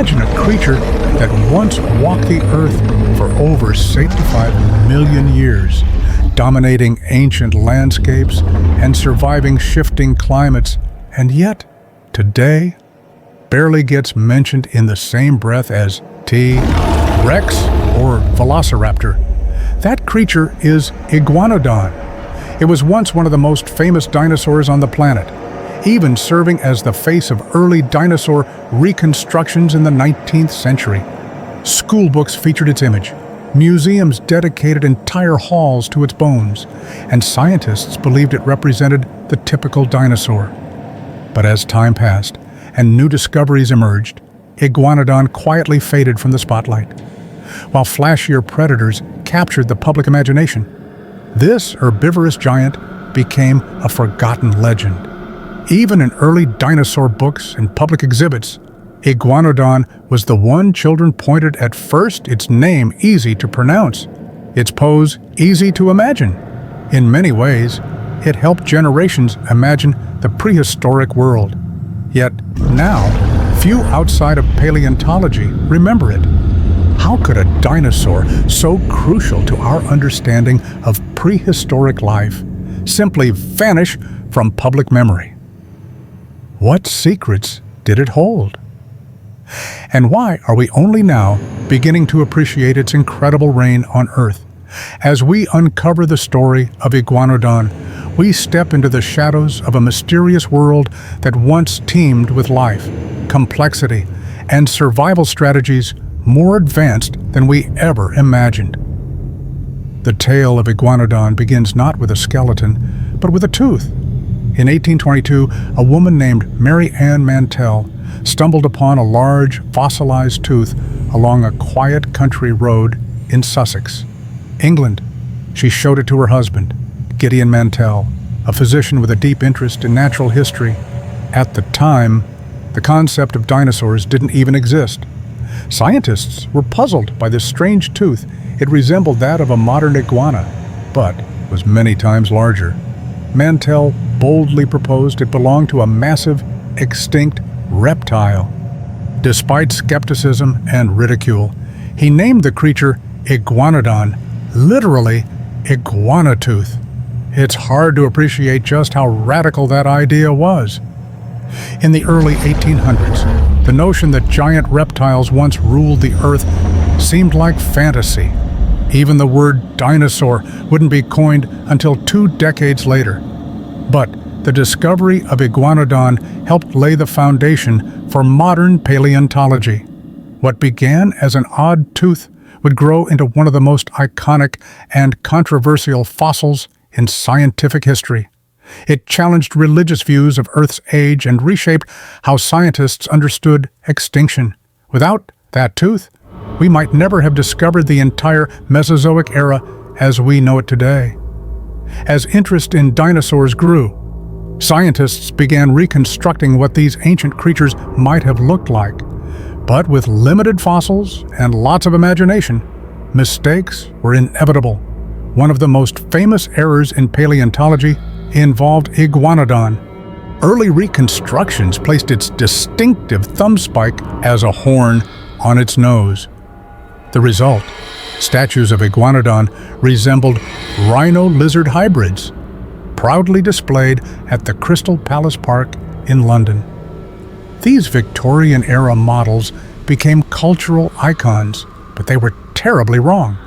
Imagine a creature that once walked the earth for over 75 million years, dominating ancient landscapes and surviving shifting climates, and yet, today, barely gets mentioned in the same breath as T-Rex or Velociraptor. That creature is Iguanodon. It was once one of the most famous dinosaurs on the planet, even serving as the face of early dinosaur reconstructions in the 19th century. School books featured its image, museums dedicated entire halls to its bones, and scientists believed it represented the typical dinosaur. But as time passed and new discoveries emerged, Iguanodon quietly faded from the spotlight, while flashier predators captured the public imagination. This herbivorous giant became a forgotten legend. Even in early dinosaur books and public exhibits, Iguanodon was the one children pointed at first, its name easy to pronounce, its pose easy to imagine. In many ways, it helped generations imagine the prehistoric world. Yet now, few outside of paleontology remember it. How could a dinosaur so crucial to our understanding of prehistoric life simply vanish from public memory? What secrets did it hold? And why are we only now beginning to appreciate its incredible reign on Earth? As we uncover the story of Iguanodon, we step into the shadows of a mysterious world that once teemed with life, complexity, and survival strategies more advanced than we ever imagined. The tale of Iguanodon begins not with a skeleton, but with a tooth. In 1822, a woman named Mary Ann Mantell stumbled upon a large, fossilized tooth along a quiet country road in Sussex, England. She showed it to her husband, Gideon Mantell, a physician with a deep interest in natural history. At the time, the concept of dinosaurs didn't even exist. Scientists were puzzled by this strange tooth. It resembled that of a modern iguana, but was many times larger. Mantell boldly proposed it belonged to a massive, extinct reptile. Despite skepticism and ridicule, he named the creature Iguanodon, literally iguana tooth. It's hard to appreciate just how radical that idea was. In the early 1800s, the notion that giant reptiles once ruled the Earth seemed like fantasy. Even the word dinosaur wouldn't be coined until 2 decades later. But the discovery of Iguanodon helped lay the foundation for modern paleontology. What began as an odd tooth would grow into one of the most iconic and controversial fossils in scientific history. It challenged religious views of Earth's age and reshaped how scientists understood extinction. Without that tooth, we might never have discovered the entire Mesozoic era as we know it today. As interest in dinosaurs grew, scientists began reconstructing what these ancient creatures might have looked like. But with limited fossils and lots of imagination, mistakes were inevitable. One of the most famous errors in paleontology involved Iguanodon. Early reconstructions placed its distinctive thumb spike as a horn on its nose. The result, statues of Iguanodon resembled rhino-lizard hybrids, proudly displayed at the Crystal Palace Park in London. These Victorian-era models became cultural icons, but they were terribly wrong.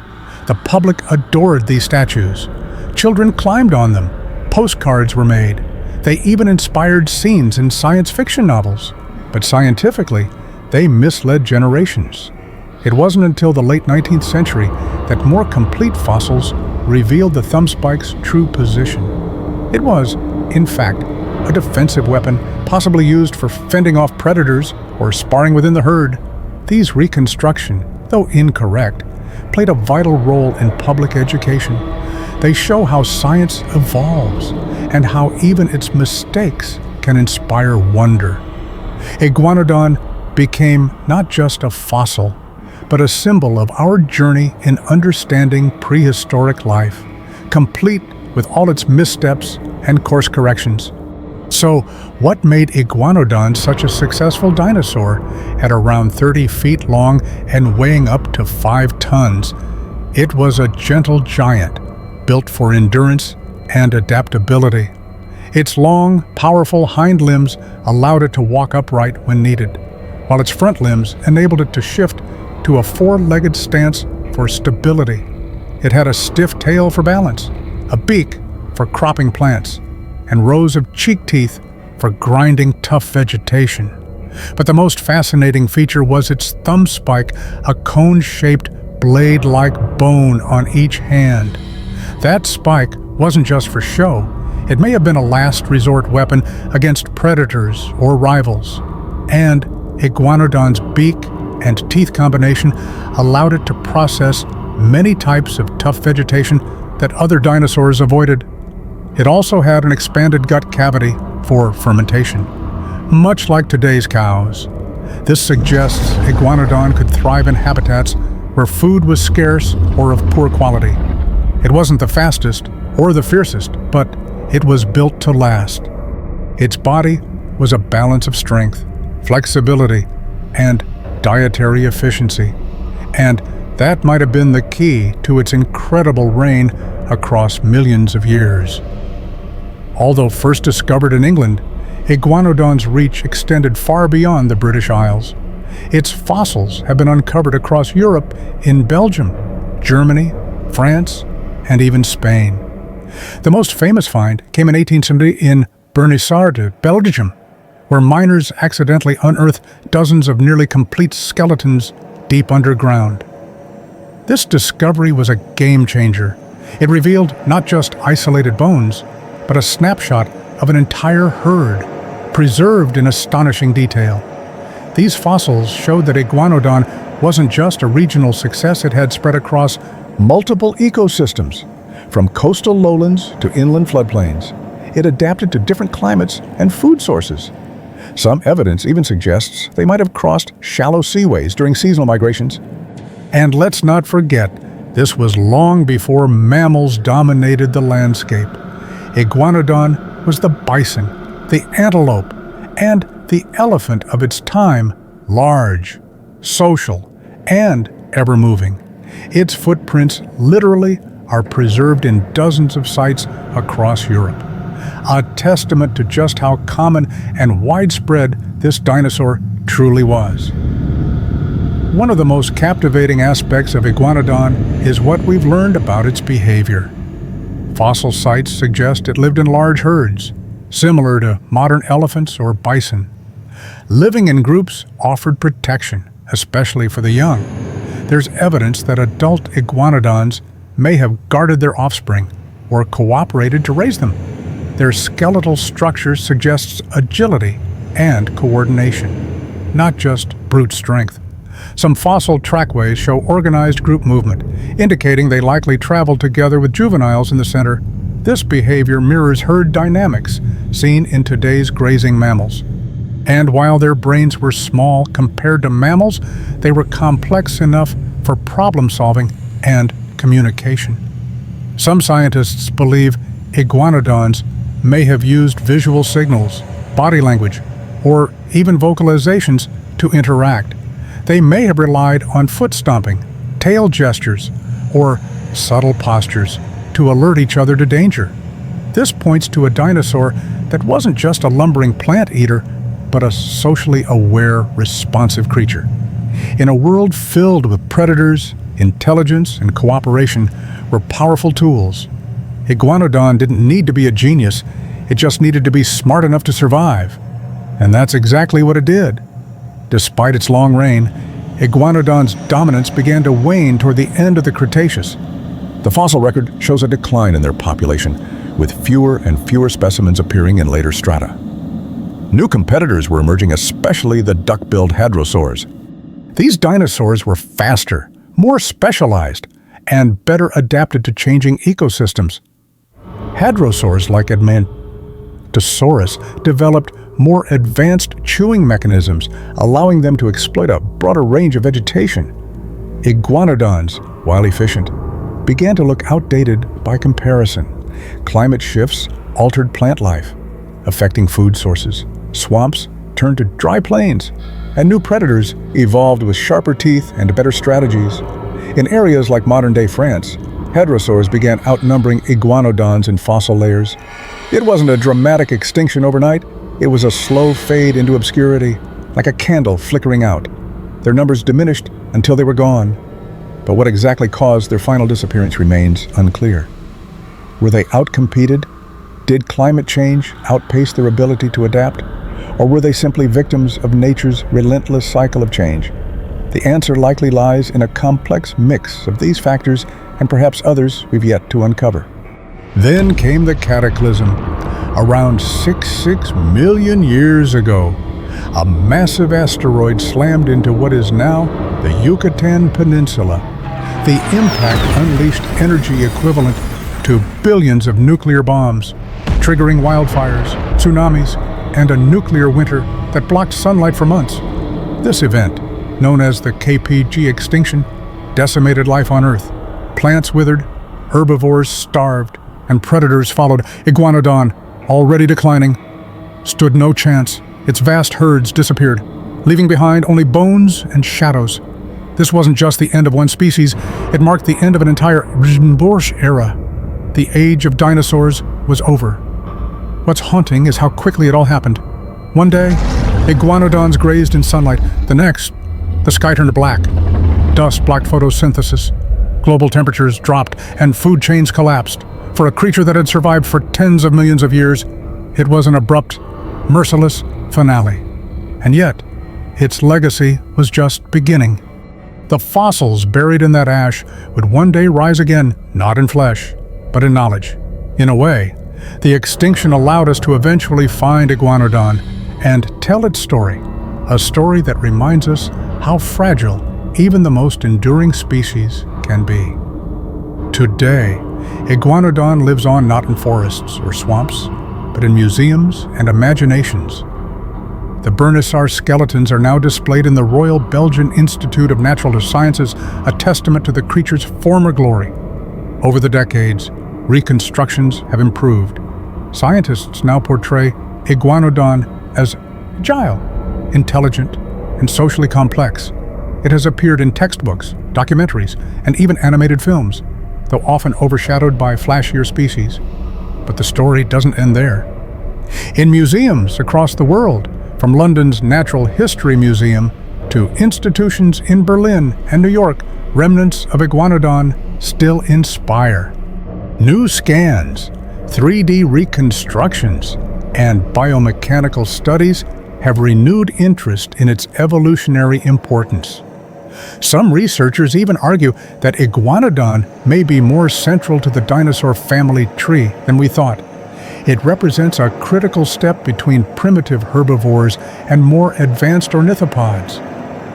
The public adored these statues. Children climbed on them. Postcards were made. They even inspired scenes in science fiction novels. But scientifically, they misled generations. It wasn't until the late 19th century that more complete fossils revealed the thumb spike's true position. It was, in fact, a defensive weapon, possibly used for fending off predators or sparring within the herd. These reconstructions, though incorrect, played a vital role in public education. They show how science evolves and how even its mistakes can inspire wonder. Iguanodon became not just a fossil, but a symbol of our journey in understanding prehistoric life, complete with all its missteps and course corrections. So, what made Iguanodon such a successful dinosaur at around 30 feet long and weighing up to 5 tons? It was a gentle giant, built for endurance and adaptability. Its long, powerful hind limbs allowed it to walk upright when needed, while its front limbs enabled it to shift to a 4-legged stance for stability. It had a stiff tail for balance, a beak for cropping plants, and rows of cheek teeth for grinding tough vegetation. But the most fascinating feature was its thumb spike, a cone-shaped, blade-like bone on each hand. That spike wasn't just for show. It may have been a last resort weapon against predators or rivals. And Iguanodon's beak and teeth combination allowed it to process many types of tough vegetation that other dinosaurs avoided. It also had an expanded gut cavity for fermentation, much like today's cows. This suggests Iguanodon could thrive in habitats where food was scarce or of poor quality. It wasn't the fastest or the fiercest, but it was built to last. Its body was a balance of strength, flexibility, and dietary efficiency. And that might have been the key to its incredible reign across millions of years. Although first discovered in England, Iguanodon's reach extended far beyond the British Isles. Its fossils have been uncovered across Europe in Belgium, Germany, France, and even Spain. The most famous find came in 1870 in Bernissarde, Belgium, where miners accidentally unearthed dozens of nearly complete skeletons deep underground. This discovery was a game changer. It revealed not just isolated bones, but a snapshot of an entire herd, preserved in astonishing detail. These fossils showed that Iguanodon wasn't just a regional success, it had spread across multiple ecosystems, from coastal lowlands to inland floodplains. It adapted to different climates and food sources. Some evidence even suggests they might have crossed shallow seaways during seasonal migrations. And let's not forget, this was long before mammals dominated the landscape. Iguanodon was the bison, the antelope, and the elephant of its time, large, social, and ever-moving. Its footprints literally are preserved in dozens of sites across Europe, a testament to just how common and widespread this dinosaur truly was. One of the most captivating aspects of Iguanodon is what we've learned about its behavior. Fossil sites suggest it lived in large herds, similar to modern elephants or bison. Living in groups offered protection, especially for the young. There's evidence that adult iguanodons may have guarded their offspring or cooperated to raise them. Their skeletal structure suggests agility and coordination, not just brute strength. Some fossil trackways show organized group movement, indicating they likely traveled together with juveniles in the center. This behavior mirrors herd dynamics seen in today's grazing mammals. And while their brains were small compared to mammals, they were complex enough for problem-solving and communication. Some scientists believe iguanodons may have used visual signals, body language, or even vocalizations to interact. They may have relied on foot stomping, tail gestures, or subtle postures to alert each other to danger. This points to a dinosaur that wasn't just a lumbering plant eater, but a socially aware, responsive creature. In a world filled with predators, intelligence and cooperation were powerful tools. Iguanodon didn't need to be a genius, it just needed to be smart enough to survive. And that's exactly what it did. Despite its long reign, Iguanodon's dominance began to wane toward the end of the Cretaceous. The fossil record shows a decline in their population, with fewer and fewer specimens appearing in later strata. New competitors were emerging, especially the duck-billed hadrosaurs. These dinosaurs were faster, more specialized, and better adapted to changing ecosystems. Hadrosaurs like Edmontosaurus developed more advanced chewing mechanisms, allowing them to exploit a broader range of vegetation. Iguanodons, while efficient, began to look outdated by comparison. Climate shifts altered plant life, affecting food sources. Swamps turned to dry plains, and new predators evolved with sharper teeth and better strategies. In areas like modern-day France, hadrosaurs began outnumbering iguanodons in fossil layers. It wasn't a dramatic extinction overnight, it was a slow fade into obscurity, like a candle flickering out. Their numbers diminished until they were gone. But what exactly caused their final disappearance remains unclear. Were they outcompeted? Did climate change outpace their ability to adapt? Or were they simply victims of nature's relentless cycle of change? The answer likely lies in a complex mix of these factors and perhaps others we've yet to uncover. Then came the cataclysm. Around 66 million years ago, a massive asteroid slammed into what is now the Yucatan Peninsula. The impact unleashed energy equivalent to billions of nuclear bombs, triggering wildfires, tsunamis, and a nuclear winter that blocked sunlight for months. This event, known as the KPG extinction, decimated life on Earth. Plants withered, herbivores starved, and predators followed. Iguanodon, already declining, stood no chance. Its vast herds disappeared, leaving behind only bones and shadows. This wasn't just the end of one species, it marked the end of an entire herbivorous era. The age of dinosaurs was over. What's haunting is how quickly it all happened. One day, iguanodons grazed in sunlight. The next, the sky turned black. Dust blocked photosynthesis. Global temperatures dropped, and food chains collapsed. For a creature that had survived for tens of millions of years, it was an abrupt, merciless finale. And yet, its legacy was just beginning. The fossils buried in that ash would one day rise again, not in flesh, but in knowledge. In a way, the extinction allowed us to eventually find Iguanodon and tell its story, a story that reminds us how fragile even the most enduring species can be. Today, Iguanodon lives on not in forests or swamps, but in museums and imaginations. The Bernissar skeletons are now displayed in the Royal Belgian Institute of Natural Sciences, a testament to the creature's former glory. Over the decades, reconstructions have improved. Scientists now portray Iguanodon as agile, intelligent, and socially complex. It has appeared in textbooks, documentaries, and even animated films, though often overshadowed by flashier species. But the story doesn't end there. In museums across the world, from London's Natural History Museum to institutions in Berlin and New York, remnants of Iguanodon still inspire. New scans, 3D reconstructions, and biomechanical studies have renewed interest in its evolutionary importance. Some researchers even argue that Iguanodon may be more central to the dinosaur family tree than we thought. It represents a critical step between primitive herbivores and more advanced ornithopods.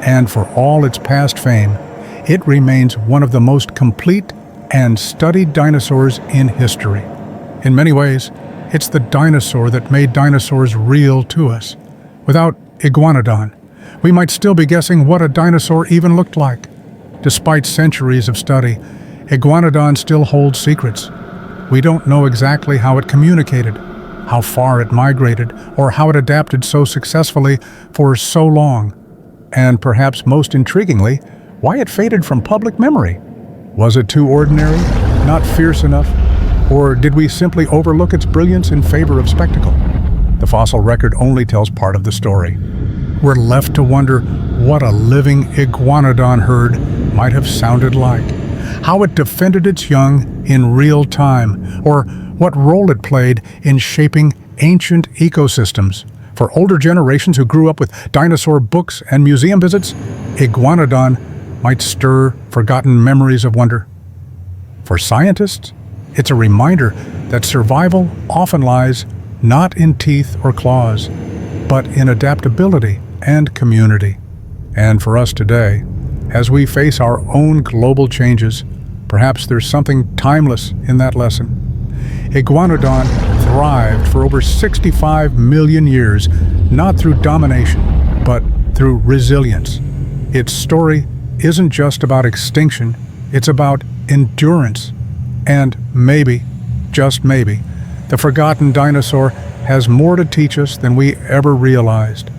And for all its past fame, it remains one of the most complete and studied dinosaurs in history. In many ways, it's the dinosaur that made dinosaurs real to us. Without Iguanodon, we might still be guessing what a dinosaur even looked like. Despite centuries of study, Iguanodon still holds secrets. We don't know exactly how it communicated, how far it migrated, or how it adapted so successfully for so long. And perhaps most intriguingly, why it faded from public memory. Was it too ordinary, not fierce enough, or did we simply overlook its brilliance in favor of spectacle? The fossil record only tells part of the story. We're left to wonder what a living Iguanodon herd might have sounded like, how it defended its young in real time, or what role it played in shaping ancient ecosystems. For older generations who grew up with dinosaur books and museum visits, Iguanodon might stir forgotten memories of wonder. For scientists, it's a reminder that survival often lies not in teeth or claws, but in adaptability and community. And for us today, as we face our own global changes, perhaps there's something timeless in that lesson. Iguanodon thrived for over 65 million years, not through domination, but through resilience. Its story isn't just about extinction, it's about endurance. And maybe, just maybe, the forgotten dinosaur has more to teach us than we ever realized.